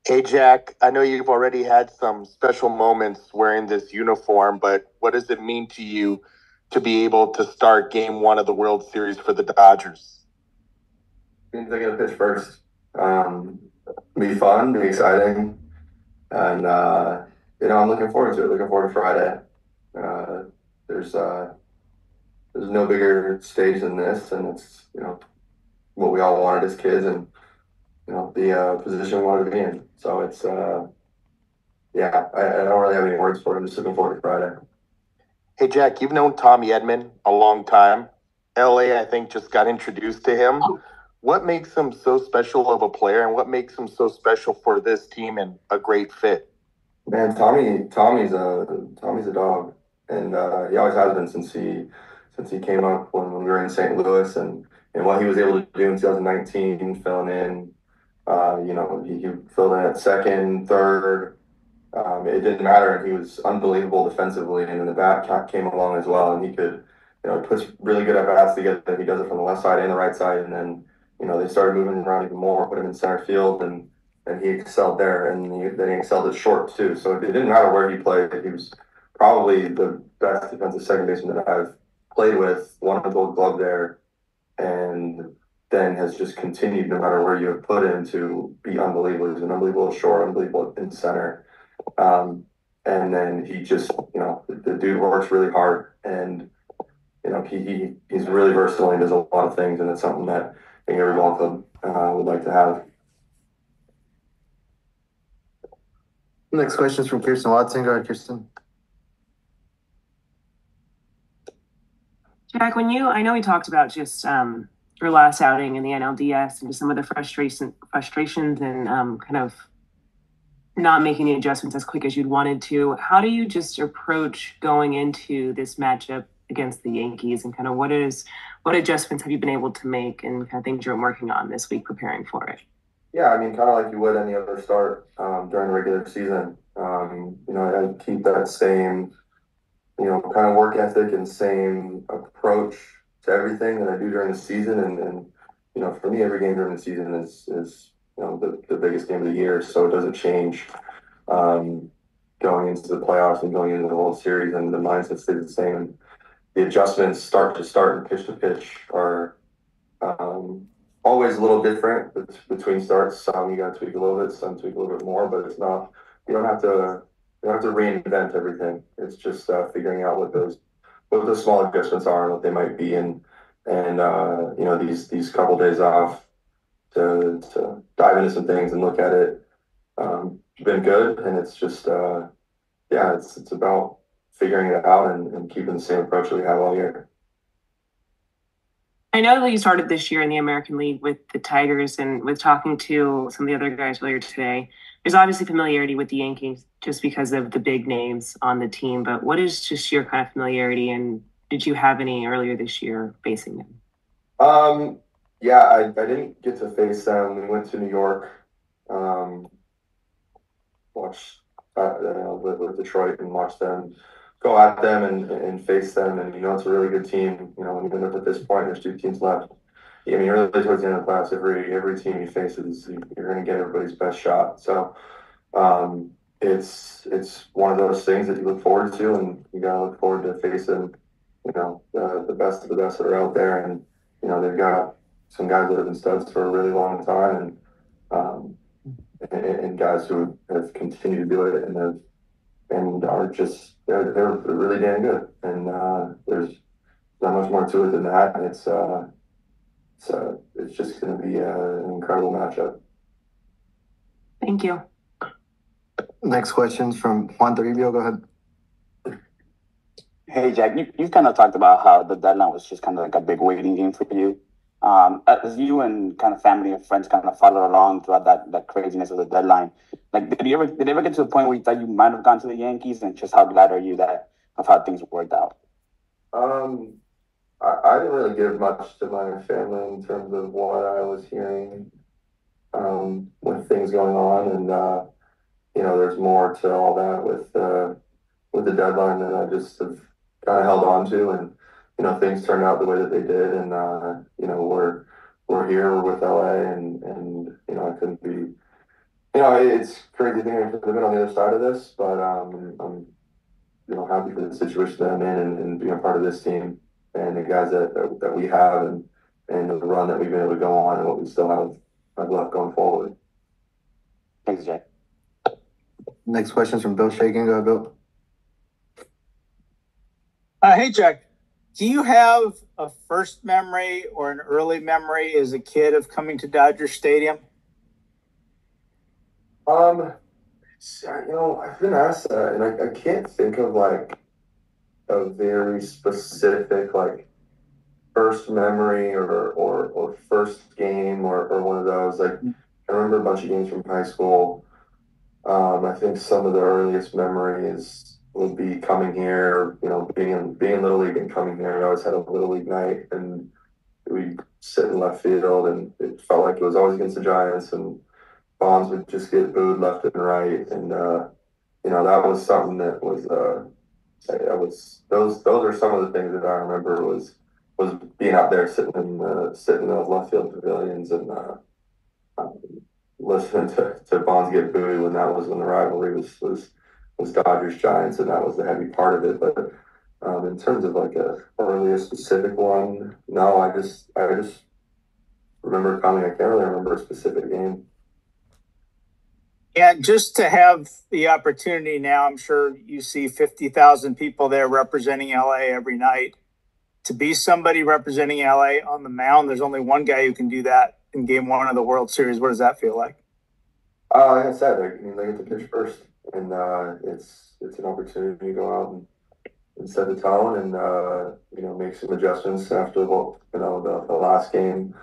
Hey, Jack, I know you've already had some special moments wearing this uniform, but what does it mean to you to be able to start game one of the World Series for the Dodgers? Means I get to pitch first. Um, be fun, be exciting, and I'm looking forward to it. Looking forward to Friday. Uh, there's uh, there's no bigger stage than this, and it's what we all wanted as kids, and the position we wanted to be in. So it's yeah, I don't really have any words for it. I'm just looking forward to Friday. Hey, Jack, you've known Tommy Edman a long time. LA, I think, just got introduced to him. What makes him so special of a player, and what makes him so special for this team and a great fit? Man, Tommy's a dog, and he always has been since he came up when we were in St. Louis, and what he was able to do in 2019, filling in. He filled in at second, third. It didn't matter, and he was unbelievable defensively. And then the bat came along as well, and he could, he puts really good at bats together. He does it from the left side and the right side, and then they started moving around even more, put him in center field, and he excelled there, and then he excelled at short too. So it didn't matter where he played. He was probably the best defensive second baseman that I've played with. Won a Gold Glove there, and then has just continued no matter where you have put him to be unbelievable. He's an unbelievable short, unbelievable in center. Um, and then he just, the dude works really hard, and he's really versatile and does a lot of things, and it's something that I think every ball club would like to have. Next question is from Kirsten Watson. Go ahead, Kirsten. Jack, I know we talked about just your last outing in the NLDS and just some of the frustrations and kind of not making the adjustments as quick as you'd wanted to. How do you just approach going into this matchup against the Yankees, and kind of what adjustments have you been able to make, and kind of things you're working on this week preparing for it? Yeah, I mean, kind of like you would any other start during the regular season. I keep that same, kind of work ethic and same approach to everything that I do during the season. And for me, every game during the season is the biggest game of the year. So it doesn't change going into the playoffs and going into the World Series, and the mindset stays the same. The adjustments start to start and pitch to pitch are always a little different between starts. Some you got to tweak a little bit, some tweak a little bit more, but it's not. You don't have to. You don't have to reinvent everything. It's just figuring out what those small adjustments are and what they might be, and these couple days off to dive into some things and look at it. Been good, and it's just it's about figuring it out and keeping the same approach that we have all year. I know that you started this year in the American League with the Tigers, and with talking to some of the other guys earlier today, there's obviously familiarity with the Yankees just because of the big names on the team. But what is just your kind of familiarity, and did you have any earlier this year facing them? Yeah, I didn't get to face them. We went to New York, um, watched with Detroit and watched them go at them and face them. And it's a really good team. Even at this point, there's two teams left. I mean, really towards the end of the class, every team you face you're going to get everybody's best shot. So it's one of those things that you look forward to, and you got to look forward to facing the best of the best that are out there. And they've got some guys that have been studs for a really long time, um, and guys who have continued to do it and are just they're really damn good. And there's not much more to it than that. It's just going to be an incredible matchup. Thank you. Next question's from Juan Toribio. Go ahead. Hey, Jack, you kind of talked about how the deadline was just kind of like a big waiting game for you. As you and kind of family and friends kind of followed along throughout that craziness of the deadline, like did you ever get to the point where you thought you might have gone to the Yankees, and just how glad are you that of how things worked out? Um, I didn't really give much to my family in terms of what I was hearing with things going on, and there's more to all that with the deadline that I just have kind of held on to, and things turned out the way that they did, and we're here, we're with LA, and I It's crazy thing to have been on the other side of this, but I'm happy for the situation that I'm in and being a part of this team and the guys that we have and the run that we've been able to go on and what we still have left going forward. Thanks, Jack. Next question is from Bill Shagan. Go ahead, Bill. Hey, Jack. Do you have a first memory or an early memory as a kid of coming to Dodger Stadium? I've been asked that, and I can't think of like a very specific like first memory or first game or one of those. Like I remember a bunch of games from high school. I think some of the earliest memories would be coming here, being in Little League and coming here. I always had a Little League night, and we'd sit in left field, and it felt like it was always against the Giants, and Bonds would just get booed left and right, and that was something that was those are some of the things that I remember was being out there sitting in those left field pavilions and listening to Bonds get booed when the rivalry was Dodgers Giants, and that was the heavy part of it. But in terms of like a earliest specific one, no, I just remember coming. I can't really remember a specific game. Yeah, just to have the opportunity now, I'm sure you see 50,000 people there representing LA every night. To be somebody representing LA on the mound, there's only one guy who can do that in Game 1 of the World Series. What does that feel like? Like I said, I get to pitch first, and it's an opportunity to go out and set the tone and make some adjustments after the last game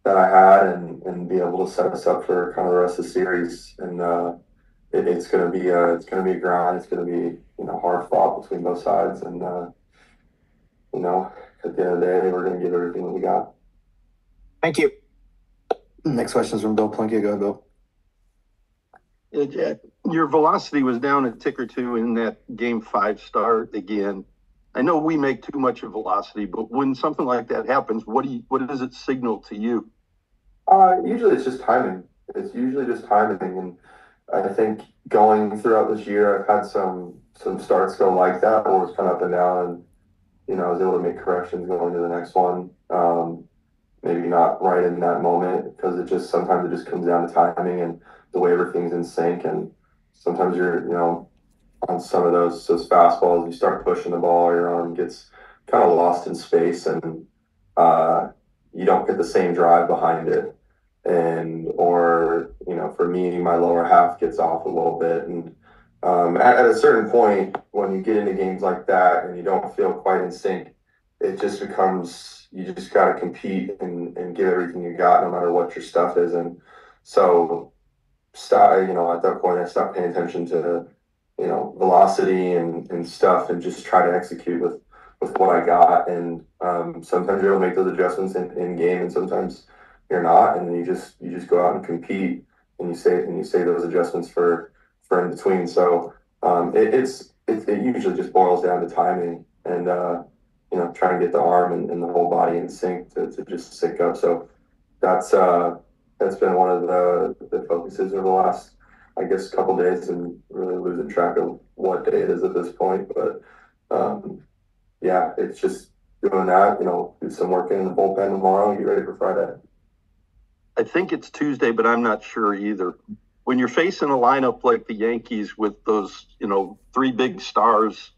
that I had and be able to set us up for kind of the rest of the series. And it's gonna be a grind. It's gonna be hard fought between both sides. And at the end of the day, we're gonna give everything that we got. Thank you. Next question is from Bill Plunkett. Go ahead, Bill. Yeah, Jack, your velocity was down a tick or two in that Game 5 start again. I know we make too much of velocity, but when something like that happens, what does it signal to you? Usually it's just timing. It's usually just timing, and I think going throughout this year, I've had some starts go like that, where it's kind of up and down, and I was able to make corrections going to the next one. Maybe not right in that moment because sometimes it just comes down to timing and the way everything's in sync, and sometimes you're on some of those fastballs, you start pushing the ball, your arm gets kind of lost in space, and you don't get the same drive behind it. Or for me, my lower half gets off a little bit. And at a certain point, when you get into games like that and you don't feel quite in sync, it just becomes, you just got to compete and give everything you got, no matter what your stuff is. And so, at that point, I stopped paying attention to velocity and stuff, and just try to execute with what I got. And sometimes you're able to make those adjustments in game, and sometimes you're not, and you just go out and compete, and you say those adjustments for in between. So it usually just boils down to timing and trying to get the arm and the whole body in sync to just sync up. So that's been one of the focuses over the last, I guess, couple days, and really losing track of what day it is at this point. But it's just doing that, do some work in the bullpen tomorrow and get ready for Friday. I think it's Tuesday, but I'm not sure either. When you're facing a lineup like the Yankees with those, three big stars,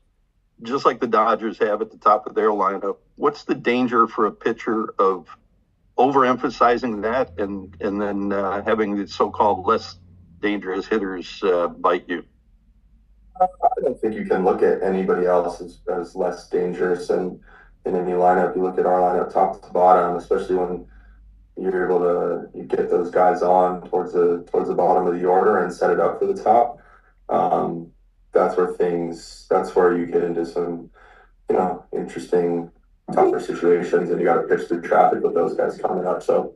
just like the Dodgers have at the top of their lineup, what's the danger for a pitcher of overemphasizing that and then having the so-called less dangerous hitters bite you? I don't think you can look at anybody else as less dangerous in any lineup. You look at our lineup top to bottom, especially when you're able to get those guys on towards the bottom of the order and set it up for the top. That's where you get into some interesting, tougher situations, and you got to pitch through traffic with those guys coming up. So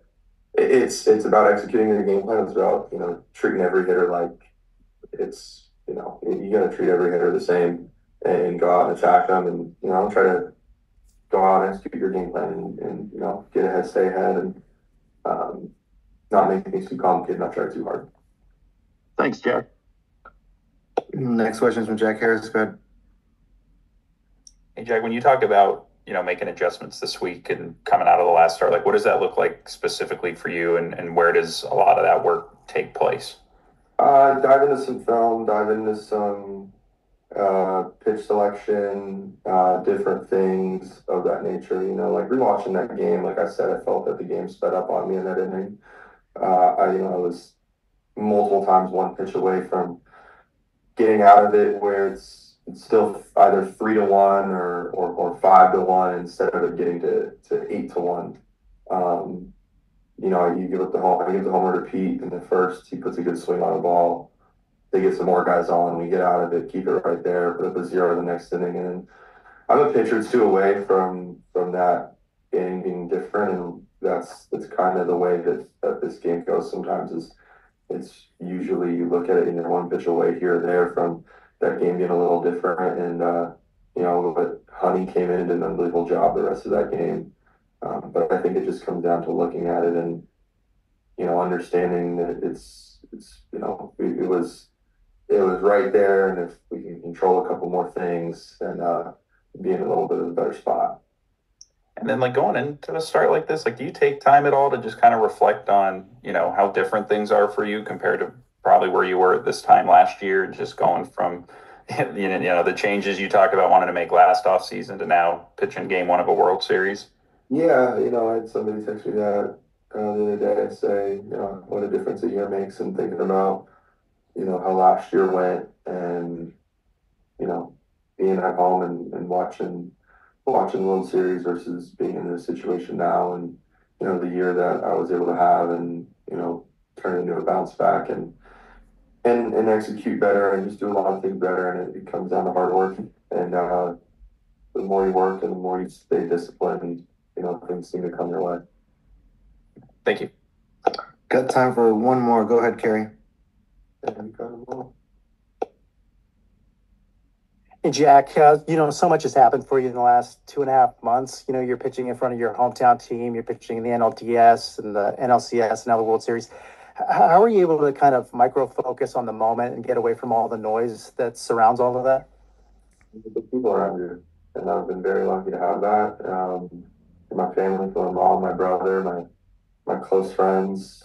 it's about executing your game plan. It's about treating every hitter like it's you got to treat every hitter the same and go out and attack them, and try to go out and execute your game plan and get ahead, stay ahead, and not make things too complicated, not try too hard. Thanks, Jack. Next question is from Jack Harris. Go ahead. Hey, Jack, when you talk about, making adjustments this week and coming out of the last start, like what does that look like specifically for you, and where does a lot of that work take place? Dive into some film, dive into some pitch selection, different things of that nature. Like rewatching that game, like I said, I felt that the game sped up on me in that inning. I was multiple times one pitch away from getting out of it where it's still either 3-1 or 5-1 instead of it getting to 8-1. You give up the home. I give the homer to Pete in the first. He puts a good swing on the ball. They get some more guys on. We get out of it, keep it right there, put up a 0 the next inning, and then I'm a pitch or two away from that game being different, and that's kind of the way that this game goes. Sometimes it's usually you look at it and you're one pitch away here or there from that game being a little different, and but Honey came in and did an unbelievable job the rest of that game. But I think it just comes down to looking at it and understanding that it was right there, and if we can control a couple more things, then be in a little bit of a better spot. And then, like, going into a start like this, like, do you take time at all to just kind of reflect on, how different things are for you compared to probably where you were at this time last year, just going from, the changes you talked about wanting to make last offseason to now pitching game one of a World Series? Yeah, I had somebody text me that the other day, say, what a difference a year makes, and thinking about, how last year went, and, being at home and watching World Series versus being in this situation now, and, the year that I was able to have, and, turn into a bounce back and execute better and just do a lot of things better. And it comes down to hard work, and the more you work and the more you stay disciplined, things seem to come your way. Thank you. Got time for one more. Go ahead, Kerry. Hey, Jack, so much has happened for you in the last 2.5 months. You're pitching in front of your hometown team. You're pitching in the NLDS and the NLCS and now the World Series. How are you able to kind of micro-focus on the moment and get away from all the noise that surrounds all of that? The people around you, and I've been very lucky to have that. My family, my mom, my brother, my close friends.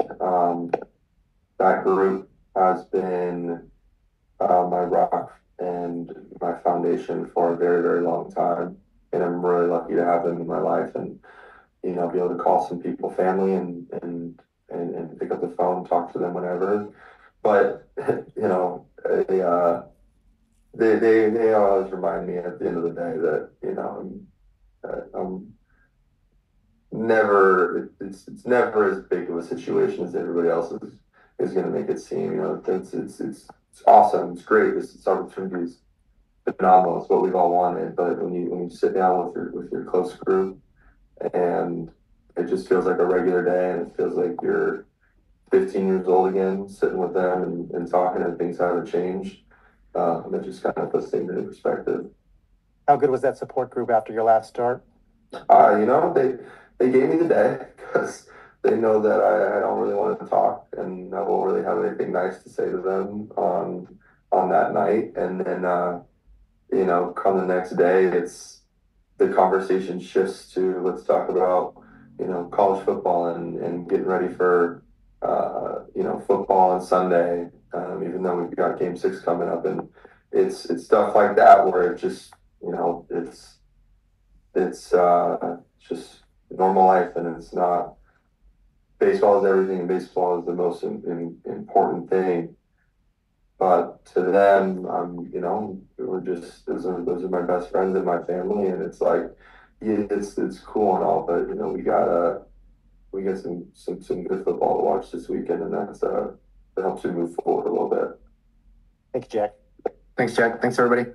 That group has been my rock and my foundation for a very, very long time. And I'm really lucky to have them in my life, and, be able to call some people family and pick up the phone, talk to them whenever. But, they always remind me at the end of the day that, I'm never, it's never as big of a situation as everybody else is going to make it seem. It's awesome. It's great. This opportunity is phenomenal. It's what we've all wanted. But when you sit down with your close group, and it just feels like a regular day, and it feels like you're 15 years old again, sitting with them and talking, and things haven't changed. It just kind of puts things into perspective. How good was that support group after your last start? They gave me the day, because they know that I don't really want to talk, and I won't really have anything nice to say to them on that night. And then, come the next day, the conversation shifts to, let's talk about, college football and getting ready for, football on Sunday, even though we've got game 6 coming up. And it's stuff like that where it just, it's just normal life, and it's not. Baseball is everything, and baseball is the most important thing. But to them, we're just those are my best friends and my family, and it's like, yeah, it's cool and all, but we got some good football to watch this weekend, and that helps you move forward a little bit. Thank you, Jack. Thanks, Jack. Thanks, everybody.